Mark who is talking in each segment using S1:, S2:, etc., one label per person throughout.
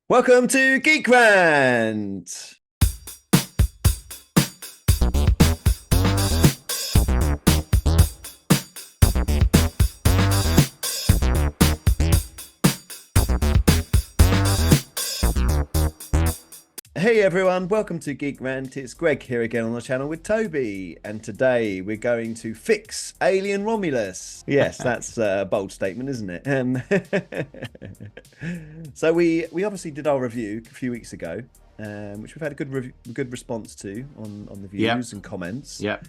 S1: Welcome to Geek Rant. Hey everyone, welcome to Geek Rant. It's Greg here again on the channel with Toby, and today we're going to fix Alien Romulus. Yes, that's a bold statement, isn't it? So we obviously did our review a few weeks ago, which we've had a good response to on the views and comments.
S2: Yeah,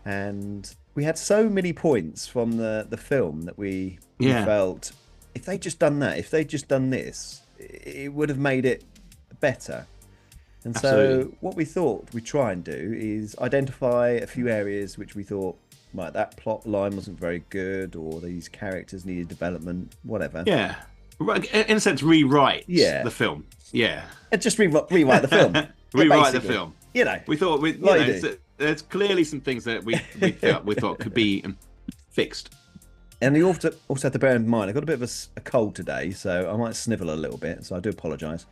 S1: and we had so many points from the film that we felt if they just done that, if they just done this, it would have made it better. And
S2: absolutely.
S1: So what we thought we'd try and do is identify a few areas which we thought, right, that plot line wasn't very good, or these characters needed development, whatever.
S2: Yeah, in a sense, rewrite the film. Yeah,
S1: and just rewrite the film.
S2: Rewrite the film.
S1: You know,
S2: we thought there's clearly some things that we thought could be fixed.
S1: And you also have to bear in mind, I've got a bit of a cold today, so I might snivel a little bit, so I do apologise.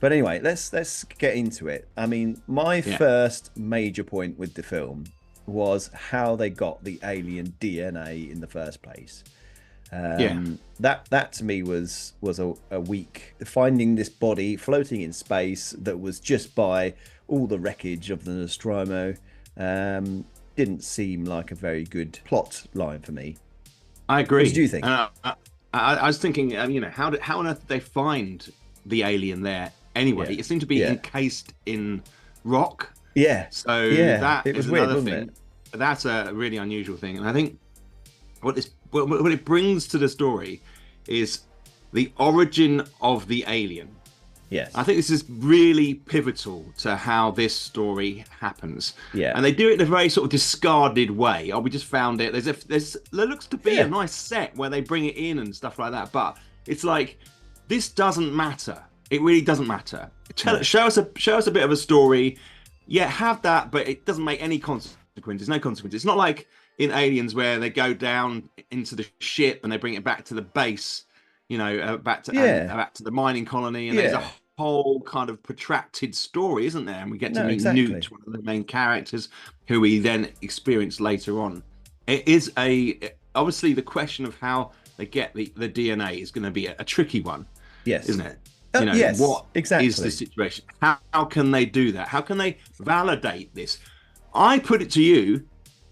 S1: But anyway, let's get into it. I mean, my first major point with the film was how they got the alien DNA in the first place. That to me was a weak, finding this body floating in space that was just by all the wreckage of the Nostromo. Didn't seem like a very good plot line for me.
S2: I agree.
S1: What do you think?
S2: I was thinking, how on earth did they find the alien there? Anyway, it seemed to be encased in rock.
S1: Yeah.
S2: So that is another thing. That's a really unusual thing. And I think what it brings to the story is the origin of the alien.
S1: Yes.
S2: I think this is really pivotal to how this story happens.
S1: Yeah.
S2: And they do it in a very sort of discarded way. Oh, we just found it. There looks to be a nice set where they bring it in and stuff like that. But it's like, this doesn't matter. It really doesn't matter. Show us a bit of a story. Yeah, have that, but it doesn't make any consequences. No consequences. It's not like in Aliens where they go down into the ship and they bring it back to the base, back to the mining colony, and there's a whole kind of protracted story, isn't there? And we get to meet Newt, one of the main characters, who we then experience later on. It is obviously the question of how they get the DNA is going to be a tricky one.
S1: Yes,
S2: isn't it? What is the situation? How can they do that? How can they validate this? I put it to you,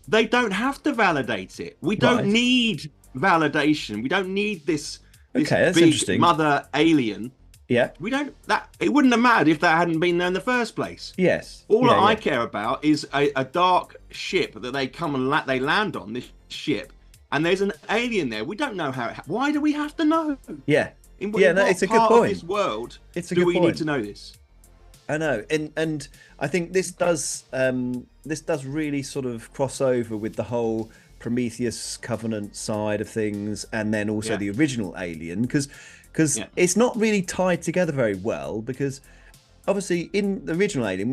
S2: they don't have to validate it. We don't need validation. We don't need this big mother alien.
S1: Yeah.
S2: We don't. It wouldn't have mattered if that hadn't been there in the first place.
S1: Yes.
S2: All I care about is a dark ship that they come and they land on, this ship, and there's an alien there. We don't know how. Why do we have to know?
S1: Yeah.
S2: It's a good point. Of this world, do we need to know this?
S1: I know, and I think this does really sort of cross over with the whole Prometheus Covenant side of things, and then also the original Alien, because it's not really tied together very well. Because obviously in the original Alien,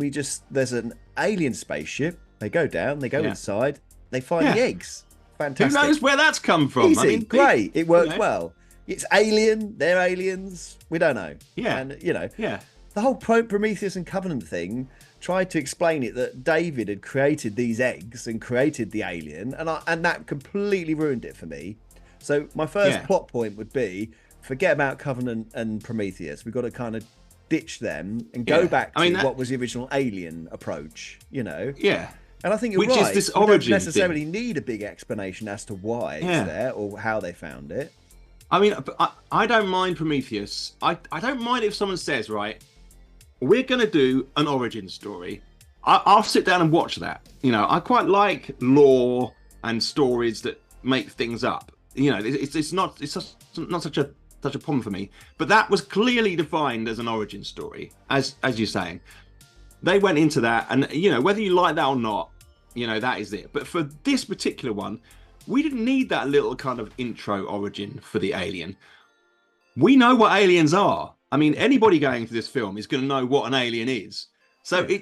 S1: there's an alien spaceship. They go down, they go inside, they find the eggs. Fantastic.
S2: Who knows where that's come from?
S1: Easy, great. It worked well. It's alien, they're aliens, we don't know.
S2: Yeah.
S1: And, the whole Prometheus and Covenant thing tried to explain it that David had created these eggs and created the alien, and that completely ruined it for me. So my first plot point would be, forget about Covenant and Prometheus. We've got to kind of ditch them and go back to what was the original Alien approach,
S2: Yeah.
S1: And I think you're right.
S2: Which is this origin
S1: we don't necessarily need a big explanation as to why it's there or how they found it.
S2: I mean, I don't mind Prometheus. I don't mind if someone says, right, we're going to do an origin story. I'll sit down and watch that. I quite like lore and stories that make things up. It's not such a problem for me. But that was clearly defined as an origin story, as you're saying. They went into that, and whether you like that or not, that is it. But for this particular one, we didn't need that little kind of intro origin for the alien. We know what aliens are. I mean, anybody going to this film is going to know what an alien is. So they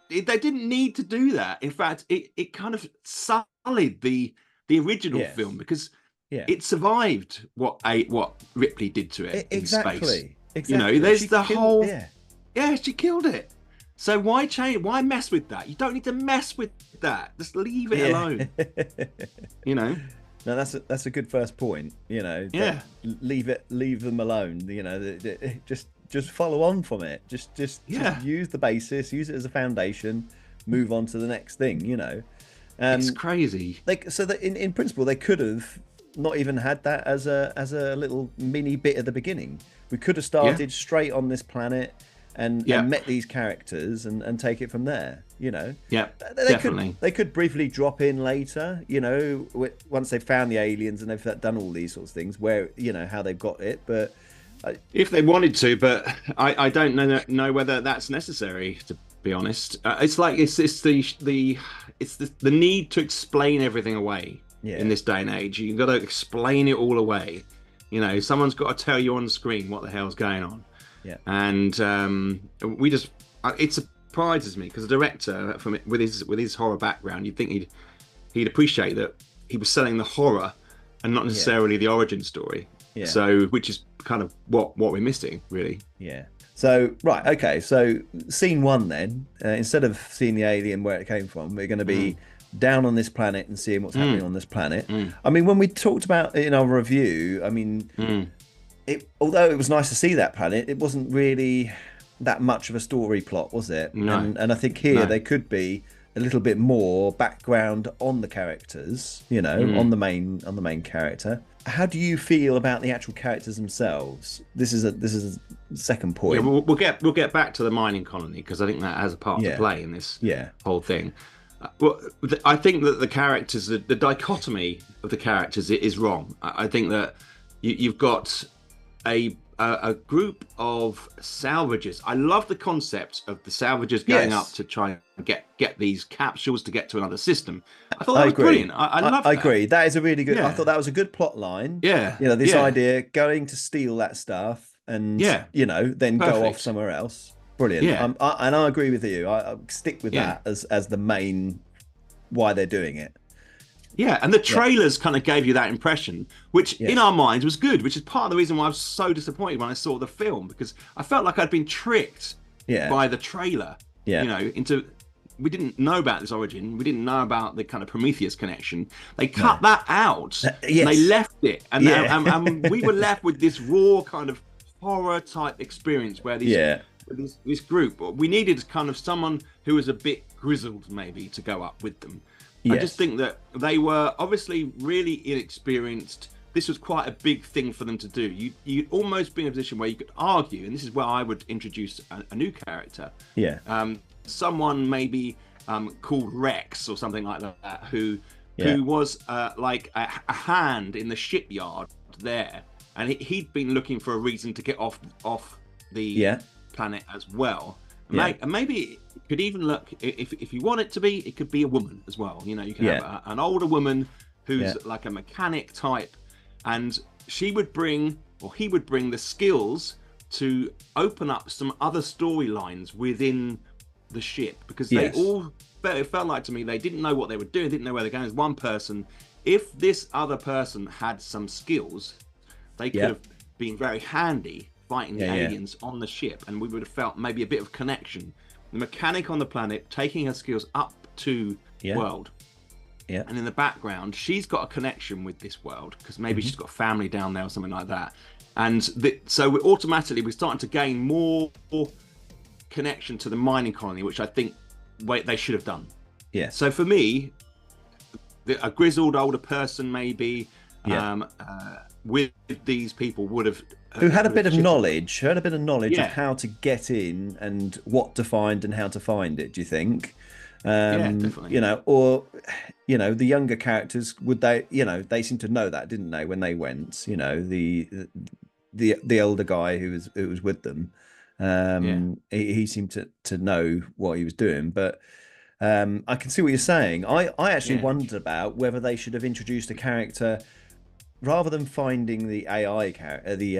S2: didn't need to do that. In fact, it kind of sullied the original film because it survived what Ripley did to it in space.
S1: exactly.
S2: There's the whole.
S1: Yeah.
S2: Yeah, she killed it. So why change? Why mess with that? You don't need to mess with that. Just leave it alone.
S1: No, that's a good first point.
S2: Yeah.
S1: Leave them alone. Just follow on from it. Just use the basis, use it as a foundation, move on to the next thing.
S2: It's crazy.
S1: So that in principle they could have not even had that as a little mini bit at the beginning. We could have started straight on this planet and met these characters and take it from there.
S2: Yeah,
S1: definitely. They could briefly drop in later. Once they've found the aliens and they've done all these sorts of things, where how they've got it. But
S2: if they wanted to, but I don't know whether that's necessary. To be honest, it's like it's the need to explain everything away in this day and age. You've got to explain it all away. Someone's got to tell you on screen what the hell's going on.
S1: Yeah,
S2: and it surprises me because the director, with his horror background, you'd think he'd appreciate that he was selling the horror and not necessarily the origin story. Yeah. So, which is kind of what we're missing, really.
S1: Yeah. So right, okay. So scene one then, instead of seeing the alien where it came from, we're going to be down on this planet and seeing what's happening on this planet. I mean, when we talked about it in our review, I mean. Although it was nice to see that planet, it wasn't really that much of a story plot, was it?
S2: No.
S1: And I think here there could be a little bit more background on the characters, on the main character. How do you feel about the actual characters themselves? This is a second point.
S2: Yeah, we'll get back to the mining colony because I think that has a part to play in this whole thing. Well, I think that the characters, the dichotomy of the characters is wrong. I think that you've got a group of salvagers. I love the concept of the salvagers going up to try and get these capsules to get to another system. I thought that was brilliant. I love that.
S1: I agree. That is a really good. I thought that was a good plot line.
S2: Yeah.
S1: This idea going to steal that stuff and then go off somewhere else. Brilliant. Yeah. And I agree with you. I stick with that as the main why they're doing it.
S2: Yeah, and the trailers kind of gave you that impression, which in our minds was good, which is part of the reason why I was so disappointed when I saw the film, because I felt like I'd been tricked by the trailer. Yeah. We didn't know about this origin. We didn't know about the kind of Prometheus connection. They cut that out. And they left it. And, and we were left with this raw kind of horror type experience where this group, we needed kind of someone who was a bit grizzled maybe to go up with them. I just think that they were obviously really inexperienced. This was quite a big thing for them to do. You'd almost be in a position where you could argue, and this is where I would introduce a new character. Yeah. Someone maybe called Rex or something like that, who was like a hand in the shipyard there, and he'd been looking for a reason to get off the planet as well. And maybe it could even look, if you want it to be, it could be a woman as well. You can have an older woman who's like a mechanic type, and he would bring the skills to open up some other storylines within the ship, because it felt like to me they didn't know what they were doing, didn't know where they're going. As one person, if this other person had some skills, they could have been very handy fighting the aliens on the ship, and we would have felt maybe a bit of connection. The mechanic on the planet taking her skills up to world, and in the background she's got a connection with this world because maybe she's got family down there or something like that, and so we're starting to gain more connection to the mining colony, which I think they should have done. So for me, a grizzled older person maybe with these people would have
S1: who had a bit of knowledge of how to get in and what to find and how to find it. Do you think?
S2: Definitely.
S1: Or the younger characters, would they? They seem to know that, didn't they, when they went? The older guy who was with them, he seemed to know what he was doing, but. I can see what you're saying. I actually wondered about whether they should have introduced a character rather than finding the AI character, the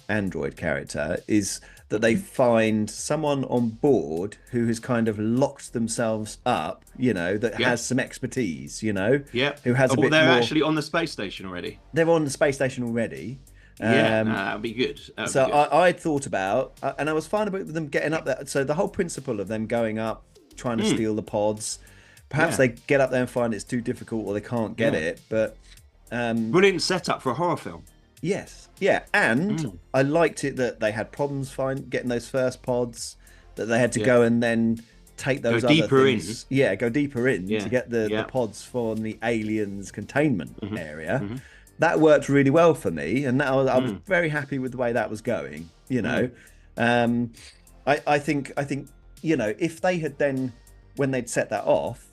S1: android character, is that they find someone on board who has kind of locked themselves up, that has some expertise, who has a bit
S2: they're
S1: more...
S2: actually on the space station already.
S1: They're on the space station already.
S2: Yeah, no, that'd be good.
S1: So I'd thought about, and I was fine about them getting up there. So the whole principle of them going up, trying to steal the pods, perhaps they get up there and find it's too difficult or they can't get it. But
S2: brilliant setup for a horror film.
S1: Yes, yeah, and I liked it that they had problems getting those first pods, that they had to go and then take those other things. Yeah, go deeper in to get the pods from the aliens' containment area. That worked really well for me, and I was very happy with the way that was going. You know, I think you know, if they had then, when they'd set that off,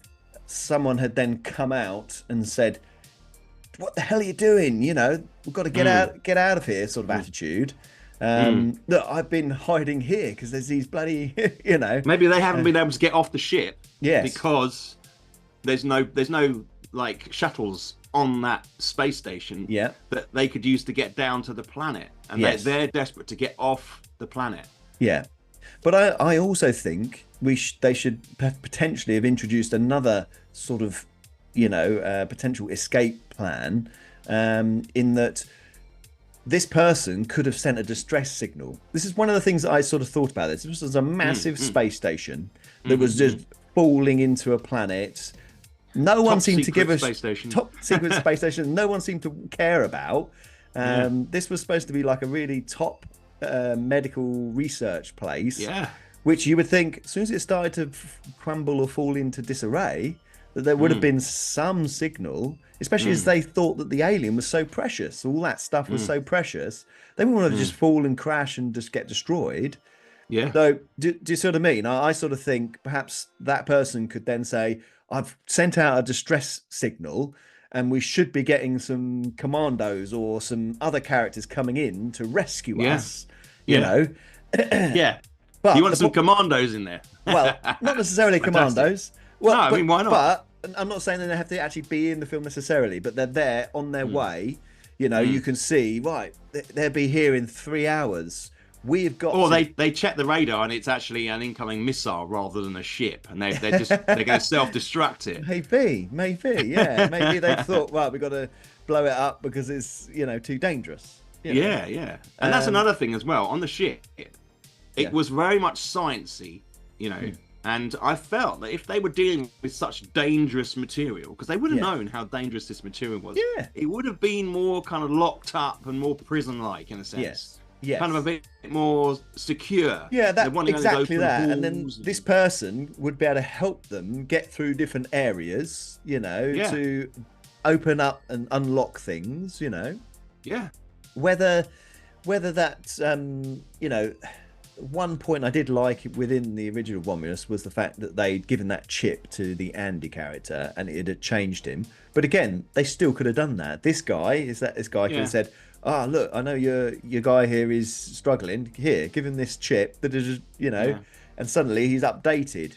S1: someone had then come out and said, "What the hell are you doing? You know, we've got to get out of here," sort of attitude. Look, I've been hiding here because there's these bloody, you know.
S2: Maybe they haven't been able to get off the ship.
S1: Yes.
S2: Because there's no like shuttles on that space station that they could use to get down to the planet, and they're desperate to get off the planet.
S1: Yeah, but I also think they should potentially have introduced another sort of, you know, potential escape plan, in that this person could have sent a distress signal. This is one of the things that I sort of thought about. This was a massive space station that was just falling into a planet. No one seemed to give us top secret space station. No one seemed to care about. This was supposed to be like a really top medical research place.
S2: Yeah.
S1: Which you would think, as soon as it started to crumble or fall into disarray, that there would have been some signal, especially as they thought that the alien was so precious. All that stuff was so precious. They wouldn't want to just fall and crash and just get destroyed.
S2: Yeah.
S1: So do you sort of mean? I sort of think perhaps that person could then say, I've sent out a distress signal and we should be getting some commandos or some other characters coming in to rescue us, you know.
S2: Yeah.
S1: But
S2: you want some commandos in there?
S1: Well, not necessarily commandos. Well,
S2: no, I mean, why not?
S1: But I'm not saying that they have to actually be in the film necessarily, but they're there on their way. You know, you can see, right, they'll be here in 3 hours. We've got.
S2: Or they check the radar and it's actually an incoming missile rather than a ship, and they're going to self-destruct it.
S1: Maybe, yeah. Maybe they thought, well, we've got to blow it up because it's, you know, too dangerous. You know?
S2: Yeah. And that's another thing as well. On the ship, it was very much sciencey, you know. And I felt that if they were dealing with such dangerous material, because they would have known how dangerous this material was, it would have been more kind of locked up and more prison-like in a sense. Yes. Kind of a bit more secure.
S1: Yeah, exactly that. And then this person would be able to help them get through different areas, you know, to open up and unlock things, you know.
S2: Yeah.
S1: Whether that's, you know, one point I did like within the original Romulus was the fact that they'd given that chip to the Andy character and it had changed him. But again, they still could have done that. This guy could have said, look, I know your guy here is struggling. Here, give him this chip that is, you know, and suddenly he's updated.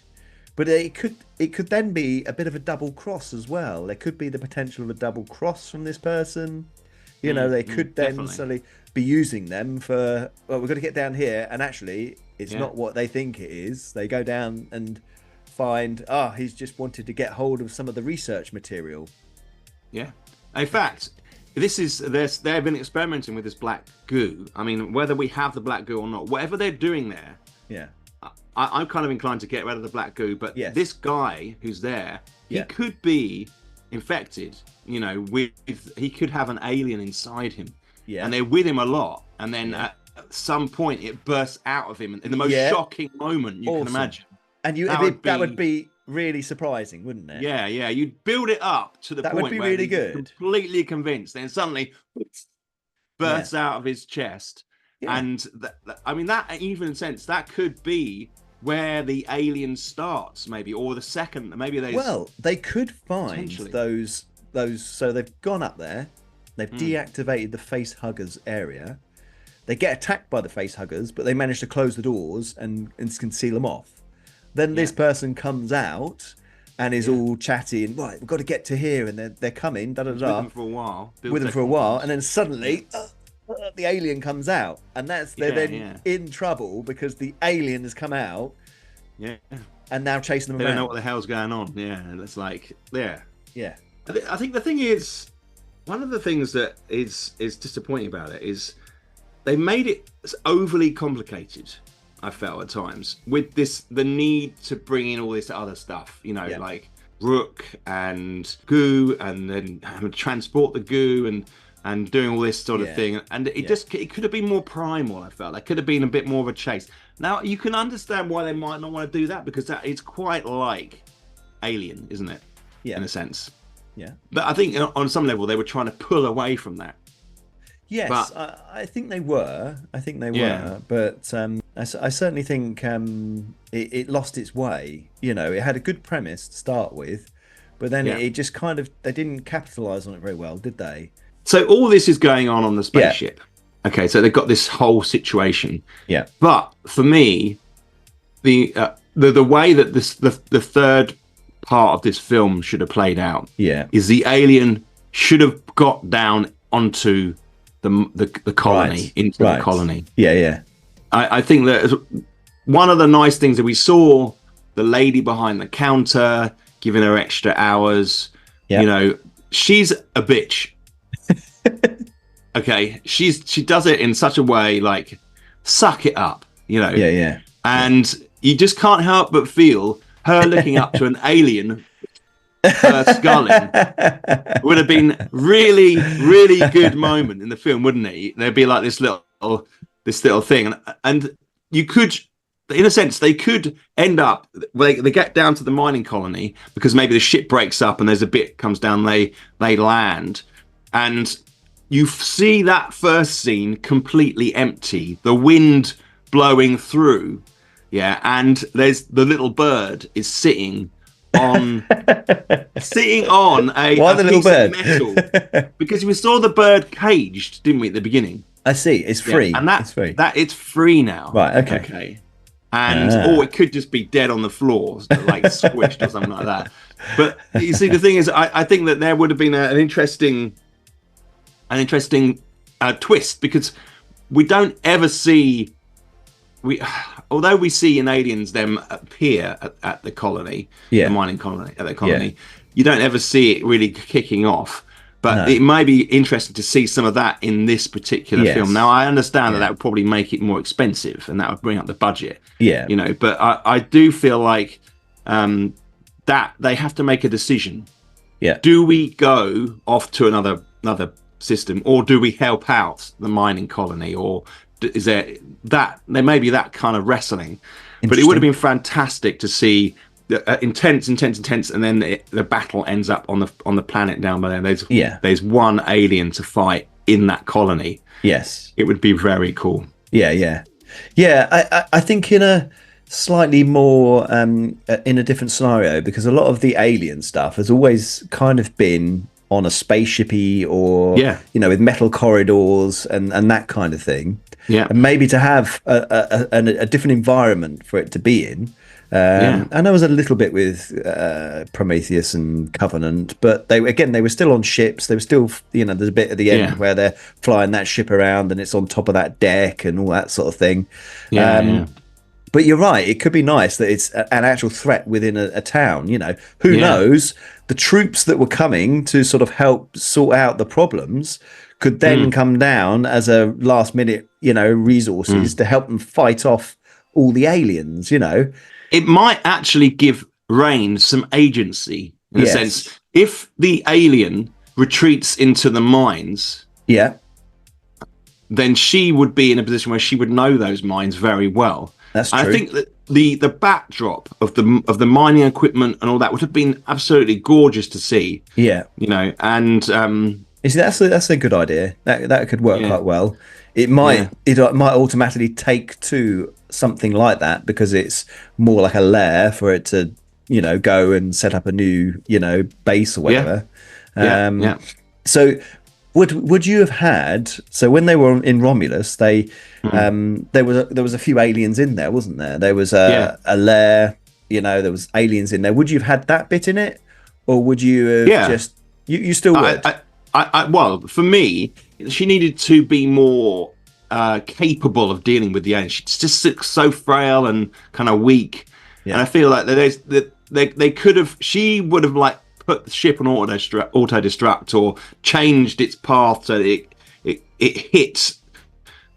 S1: But it could then be a bit of a double cross as well. There could be the potential of a double cross from this person. You know, they could then suddenly be using them for, well, we've got to get down here, and actually it's not what they think it is. They go down and find, he's just wanted to get hold of some of the research material. Yeah.
S2: In fact, they've been experimenting with this black goo. I mean, whether we have the black goo or not, whatever they're doing there, I'm kind of inclined to get rid of the black goo. But this guy who's there, he could be infected. You know, he could have an alien inside him, and they're with him a lot. And then at some point, it bursts out of him in the most shocking moment you can imagine.
S1: And that would be really surprising, wouldn't it?
S2: Yeah. You'd build it up to the point
S1: would be
S2: where
S1: really
S2: he's
S1: good.
S2: Completely convinced, then suddenly bursts out of his chest. And I mean, that even sense that could be where the alien starts, maybe, or the second. Maybe
S1: they could find those. So they've gone up there, they've deactivated the face huggers area. They get attacked by the face huggers, but they manage to close the doors and can seal them off. Then this person comes out and is all chatty and, right, we've got to get to here, and they're coming, With
S2: them for a while.
S1: And then suddenly the alien comes out, and they're then in trouble because the alien has come out.
S2: Yeah.
S1: And now chasing them around.
S2: They don't know what the hell's going on. Yeah, it's like,
S1: Yeah.
S2: I think the thing is, one of the things that is disappointing about it is they made it overly complicated. I felt at times with the need to bring in all this other stuff, like Rook and goo, and then transport the goo and doing all this sort of thing. And it could have been more primal. I felt there could have been a bit more of a chase. Now you can understand why they might not want to do that, because that is quite like Alien, isn't it? In a sense.
S1: Yeah.
S2: But I think on some level they were trying to pull away from that.
S1: Yes, but I think they were. But I certainly think it lost its way. It had a good premise to start with, but then it just kind of, they didn't capitalize on it very well, did they?
S2: So all this is going on the spaceship. Yeah. Okay, so they've got this whole situation.
S1: Yeah.
S2: But for me, the way that the third part of this film should have played out is the alien should have got down onto the colony, into the colony.
S1: Yeah.
S2: I think that one of the nice things that we saw, the lady behind the counter giving her extra hours, she's a bitch. Okay, she does it in such a way, like, suck it up, and you just can't help but feel her looking up to an alien, sculling, would have been really, really good moment in the film, wouldn't it? There'd be like this little thing, and you could, in a sense, they could end up, they get down to the mining colony because maybe the ship breaks up and there's a bit comes down, they land, and you see that first scene completely empty, the wind blowing through, and there's the little bird is sitting on a piece of metal, because we saw the bird caged, didn't we, at the beginning?
S1: I see, it's free.
S2: And it's free now.
S1: Right, okay.
S2: And or it could just be dead on the floor, like squished or something like that. But you see, the thing is, I think that there would have been an interesting twist, because we don't ever see, although we see in Aliens them appear at the colony, the mining colony, you don't ever see it really kicking off. But it might be interesting to see some of that in this particular film. Now, I understand that would probably make it more expensive, and that would bring up the budget. But I do feel like that they have to make a decision. Do we go off to another system, or do we help out the mining colony, or is there may be that kind of wrestling? But it would have been fantastic to see intense, and then the battle ends up on the planet down by there. There's one alien to fight in that colony.
S1: Yes,
S2: it would be very cool.
S1: I think in a slightly more in a different scenario, because a lot of the alien stuff has always kind of been on a spaceshipy, or with metal corridors and that kind of thing. And maybe to have a different environment for it to be in. And there was a little bit with Prometheus and Covenant, but they were still on ships. They were still, there's a bit at the end where they're flying that ship around and it's on top of that deck and all that sort of thing. But you're right, it could be nice that it's an actual threat within a town. Who knows? The troops that were coming to sort of help sort out the problems could then come down as a last minute, resources to help them fight off all the aliens.
S2: It might actually give Rain some agency, in a sense. If the alien retreats into the mines, then she would be in a position where she would know those mines very well.
S1: That's true.
S2: I think that the backdrop of the mining equipment and all that would have been absolutely gorgeous to see. And
S1: that's a good idea. That could work quite well. It might automatically take to something like that, because it's more like a lair for it to go and set up a new base or whatever. So would you have had, so when they were in Romulus, there was a few aliens in there, wasn't there? There was a lair, there was aliens in there. Would you have had that bit in it, or would you have just you still would?
S2: Well, for me, she needed to be more capable of dealing with the aliens. She's just so frail and kind of weak, and I feel like she would have put the ship on auto destruct or changed its path so that it hits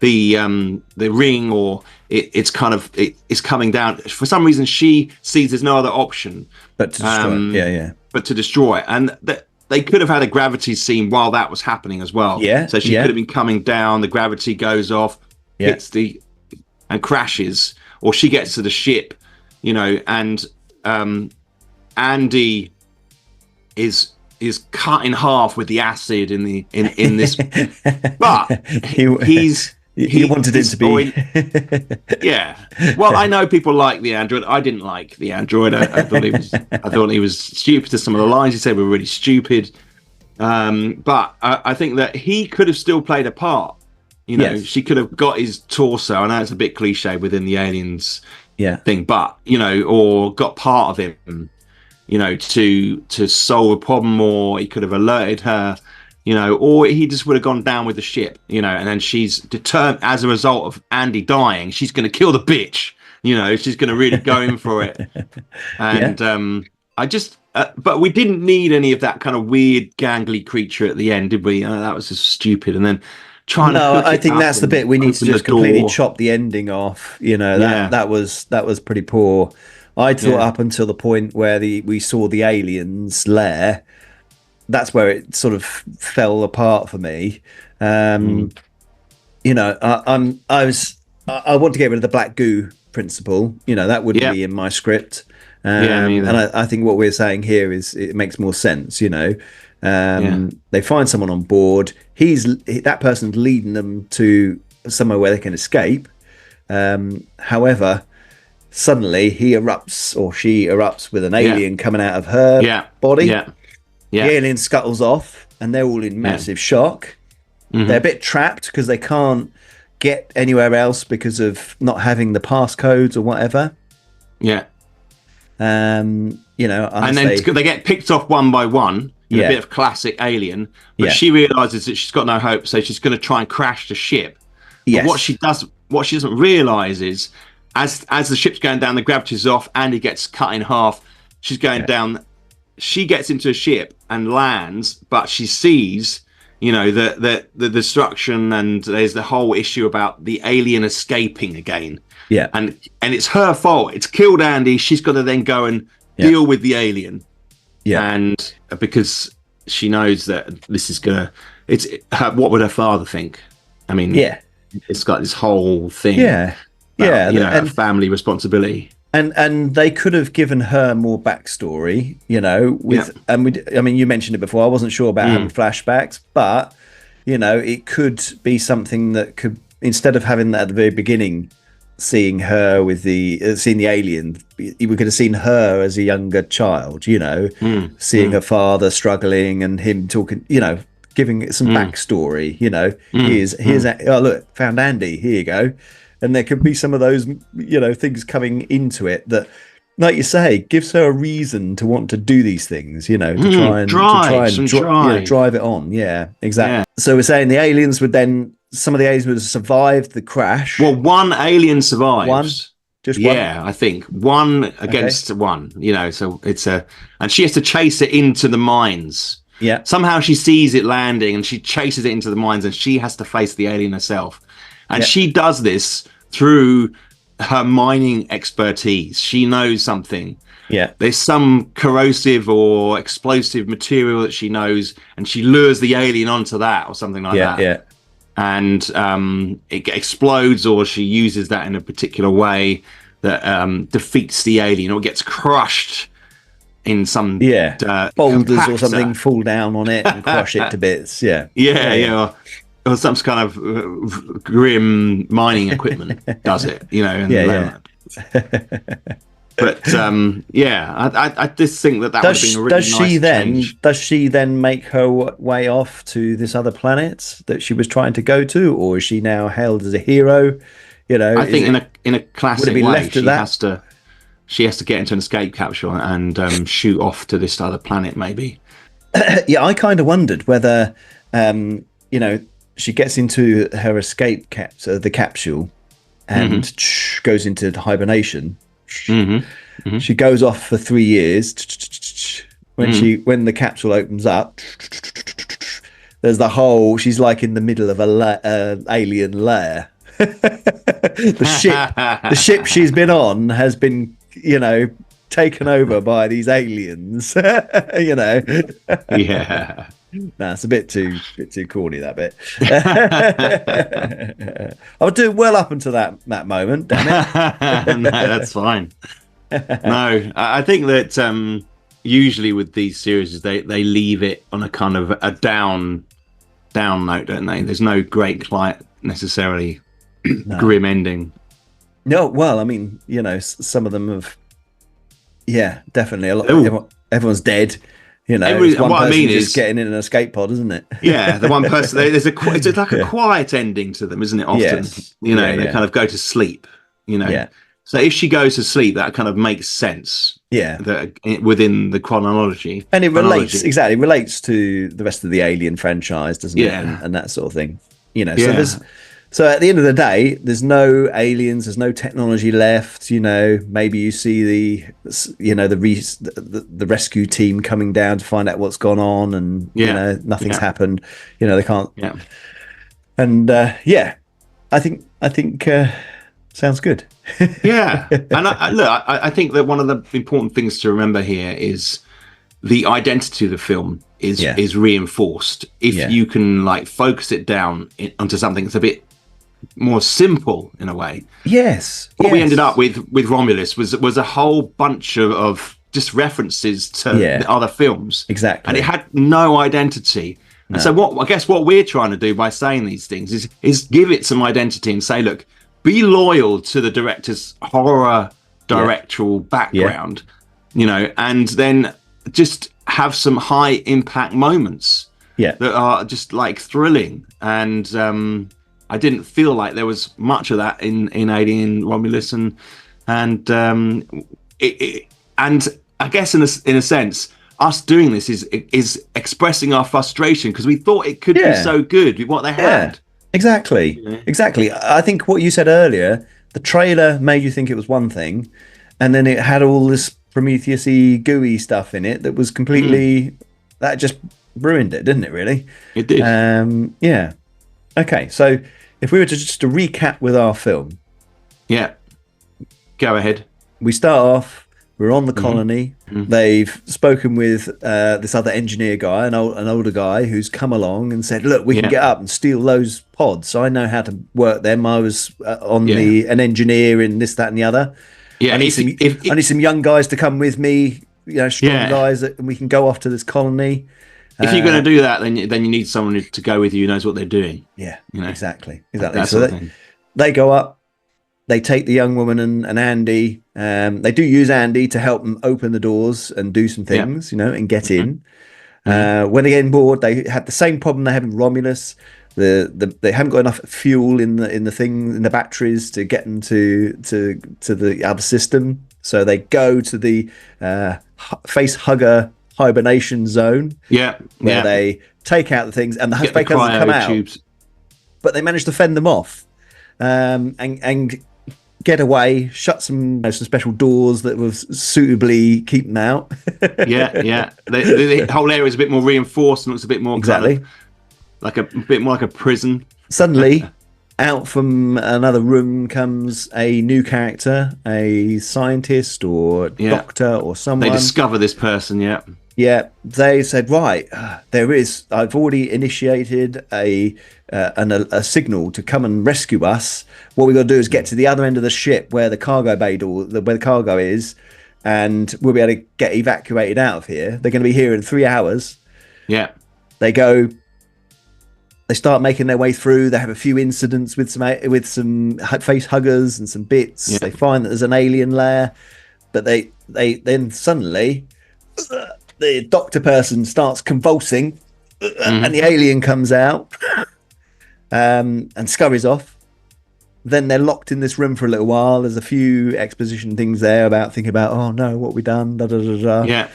S2: the ring, or it's coming down. For some reason, she sees there's no other option
S1: but to destroy.
S2: But to destroy it, and they could have had a gravity scene while that was happening as well.
S1: Yeah.
S2: So she could have been coming down. The gravity goes off, hits and crashes, or she gets to the ship, and Andy is cut in half with the acid in this, but
S1: he wanted it to be.
S2: Yeah. Well, I know people like the android. I didn't like the android. I thought he was stupid. Some of the lines he said were really stupid. But I think that he could have still played a part.
S1: Yes.
S2: She could have got his torso. I know it's a bit cliche within the aliens thing, but or got part of him, to solve a problem, or he could have alerted her. Or he just would have gone down with the ship, and then she's determined, as a result of Andy dying, she's going to kill the bitch, she's going to really go in for it. And but we didn't need any of that kind of weird gangly creature at the end, did we? That was just stupid. And then
S1: I think that's the bit we need to just completely chop the ending off. That was pretty poor. I thought up until the point where we saw the aliens' lair. That's where it sort of fell apart for me. I want to get rid of the black goo principle. That wouldn't be in my script. And I think what we're saying here is it makes more sense. They find someone on board. That person's leading them to somewhere where they can escape. However, suddenly he erupts, or she erupts, with an alien coming out of her body. The alien scuttles off, and they're all in massive shock. Mm-hmm. They're a bit trapped because they can't get anywhere else because of not having the passcodes or whatever.
S2: Yeah.
S1: And then
S2: they get picked off one by one. A bit of classic Alien. But she realizes that she's got no hope, so she's going to try and crash the ship. But what she doesn't realize is, as the ship's going down, the gravity's off, Andy gets cut in half. She's going down. She gets into a ship and lands, but she sees, the destruction, and there's the whole issue about the alien escaping again.
S1: Yeah.
S2: And it's her fault. It's killed Andy. She's got to then go and deal with the alien. Yeah. And because she knows that this is what would her father think? I mean, it's got this whole thing.
S1: Yeah.
S2: And family responsibility.
S1: And they could have given her more backstory, you mentioned it before. I wasn't sure about having flashbacks, but it could be something that could, instead of having that at the very beginning, seeing her with seeing the alien, we could have seen her as a younger child, seeing her father struggling and him talking, giving it some backstory. Here's look, found Andy. Here you go. And there could be some of those, things coming into it that, like you say, gives her a reason to want to do these things, to try and drive it on. Yeah, exactly. Yeah. So we're saying some of the aliens would have survived the crash.
S2: Well, one alien survives.
S1: One? Just one?
S2: Yeah, I think one against one. So it's and she has to chase it into the mines.
S1: Yeah.
S2: Somehow she sees it landing and she chases it into the mines, and she has to face the alien herself. And she does this through her mining expertise. She knows something.
S1: Yeah.
S2: There's some corrosive or explosive material that she knows, and she lures the alien onto that or something like that.
S1: Yeah.
S2: And it explodes, or she uses that in a particular way that defeats the alien, or gets crushed in some
S1: boulders
S2: compactor
S1: or something fall down on it and crush it to bits.
S2: Yeah. Or some kind of grim mining equipment does it, But I just think that would have been a really nice change.
S1: Does she then make her way off to this other planet that she was trying to go to, or is she now hailed as a hero?
S2: I think in a classic way, she has to get into an escape capsule and shoot off to this other planet, maybe.
S1: I kind of wondered whether she gets into her escape the capsule and goes into hibernation. She goes off for 3 years. when the capsule opens up, there's the whole. She's like in the middle of a alien lair. The ship she's been on has been, taken over by these aliens.
S2: Yeah.
S1: No, it's a bit too corny, that bit. I was doing well up until that moment. Damn it!
S2: No, that's fine. No, I think that usually with these series, they leave it on a kind of a down note, don't they? There's no great necessarily grim ending.
S1: No, well, I mean, some of them have. Yeah, definitely. A lot. Everyone's dead.
S2: What I mean is
S1: getting in an escape pod, isn't it?
S2: Yeah, the one person. It's like a quiet ending to them, isn't it? Often,
S1: yes.
S2: They kind of go to sleep.
S1: Yeah.
S2: So if she goes to sleep, that kind of makes sense.
S1: Yeah.
S2: Within the chronology,
S1: and it relates to the rest of the Alien franchise, doesn't it?
S2: Yeah.
S1: And that sort of thing. So at the end of the day, there's no aliens, there's no technology left. Maybe you see the rescue team coming down to find out what's gone on, and nothing's happened. They can't.
S2: Yeah.
S1: And I think sounds good.
S2: Yeah, and I think that one of the important things to remember here is the identity of the film is reinforced if you can focus it down onto something that's a bit more simple in a way.
S1: Yes.
S2: What we ended up with Romulus was a whole bunch of just references to the other films.
S1: Exactly.
S2: And it had no identity. No. And so I guess what we're trying to do by saying these things is give it some identity and say, look, be loyal to the director's horror directorial background, and then just have some high impact moments that are just thrilling. And I didn't feel like there was much of that in Alien Romulus, and I guess in a sense, us doing this is expressing our frustration because we thought it could be so good with what they had.
S1: Exactly. I think what you said earlier, the trailer made you think it was one thing, and then it had all this Prometheus-y, gooey stuff in it that was completely that just ruined it, didn't it? Really,
S2: it did.
S1: Yeah. Okay, so if we were to just to recap with our film,
S2: go ahead.
S1: We start off. We're on the colony. They've spoken with this other engineer guy, an older guy, who's come along and said, "Look, we can get up and steal those pods. So I know how to work them. I was an engineer in this, that, and the other.
S2: Yeah,
S1: I need some young guys to come with me. Strong guys, and we can go off to this colony.
S2: If you're going to do that, then you need someone to go with you who knows what they're doing.
S1: Yeah, exactly.
S2: So
S1: they go up. They take the young woman and Andy. They do use Andy to help them open the doors and do some things, and get in. When they get on board, they have the same problem they have in Romulus. They haven't got enough fuel in the batteries to get them to the other system. So they go to the face hugger hibernation zone. Where they take out the things and the fake huggers come out. Tubes. But they manage to fend them off. And get away, shut some special doors that will suitably keep them out. The whole area is a bit more reinforced and looks a bit more
S2: like a bit more like a prison.
S1: Suddenly, out from another room comes a new character, a scientist or doctor or someone.
S2: They discover this person.
S1: Yeah, they said, right, I've already initiated a signal to come and rescue us. What we got to do is get to the other end of the ship where the cargo bay door, where the cargo is, and we'll be able to get evacuated out of here. They're going to be here in 3 hours.
S2: Yeah.
S1: They start making their way through. They have a few incidents with some face huggers and some bits. Yeah. They find that there's an alien lair, but they then suddenly the doctor person starts convulsing, and the alien comes out and scurries off. Then they're locked in this room for a little while. There's a few exposition things there thinking about, oh no, what we done? Da, da, da, da.
S2: Yeah.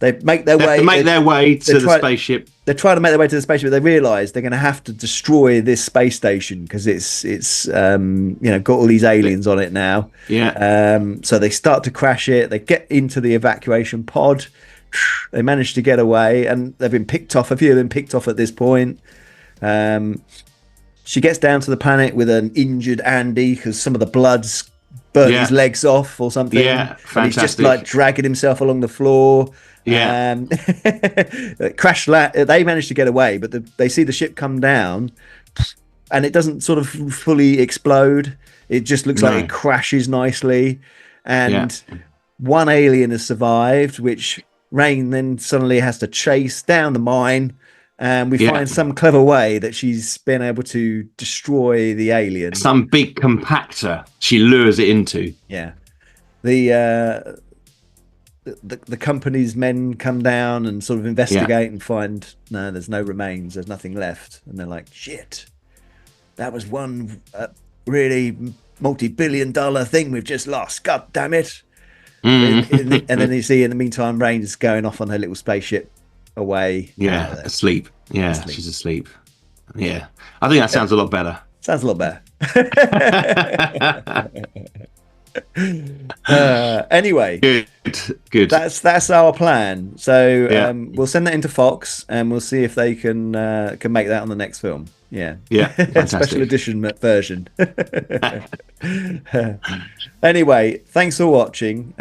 S1: They make their way.
S2: To the spaceship.
S1: They're trying to make their way to the spaceship. They realise they're going to have to destroy this space station because it's got all these aliens on it now.
S2: Yeah.
S1: So they start to crash it. They get into the evacuation pod. They managed to get away, and they've been picked off. A few have been picked off at this point. She gets down to the planet with an injured Andy because some of the blood's burnt his legs off or something.
S2: Yeah, fantastic.
S1: And he's just like dragging himself along the floor.
S2: Yeah.
S1: They managed to get away, but they see the ship come down, and it doesn't sort of fully explode. It just looks like it crashes nicely. And one alien has survived, which Rain then suddenly has to chase down the mine. And we find some clever way that she's been able to destroy the alien.
S2: Some big compactor she lures it into.
S1: Yeah. The company's men come down and sort of investigate and find, no, there's no remains. There's nothing left. And they're like, shit, that was one really multi-billion-dollar thing we've just lost. God damn it. And then you see in the meantime, Rain's going off on her little spaceship away.
S2: Yeah, asleep. Yeah, she's asleep. Yeah. I think that sounds a lot better.
S1: Sounds a lot better. Anyway,
S2: good.
S1: That's our plan. So we'll send that into Fox, and we'll see if they can make that on the next film. Yeah, special edition version. Anyway, thanks for watching.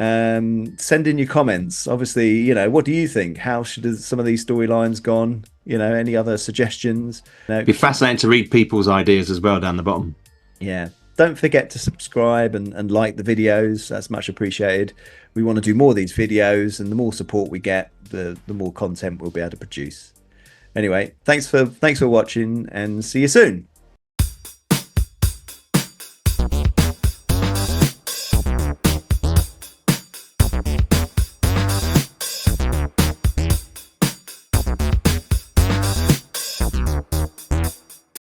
S1: Send in your comments. Obviously, what do you think? How should some of these storylines gone? Any other suggestions?
S2: It'd be fascinating to read people's ideas as well down the bottom.
S1: Yeah. Don't forget to subscribe and like the videos. That's much appreciated. We want to do more of these videos, and the more support we get, the more content we'll be able to produce. Anyway, thanks for watching, and see you soon.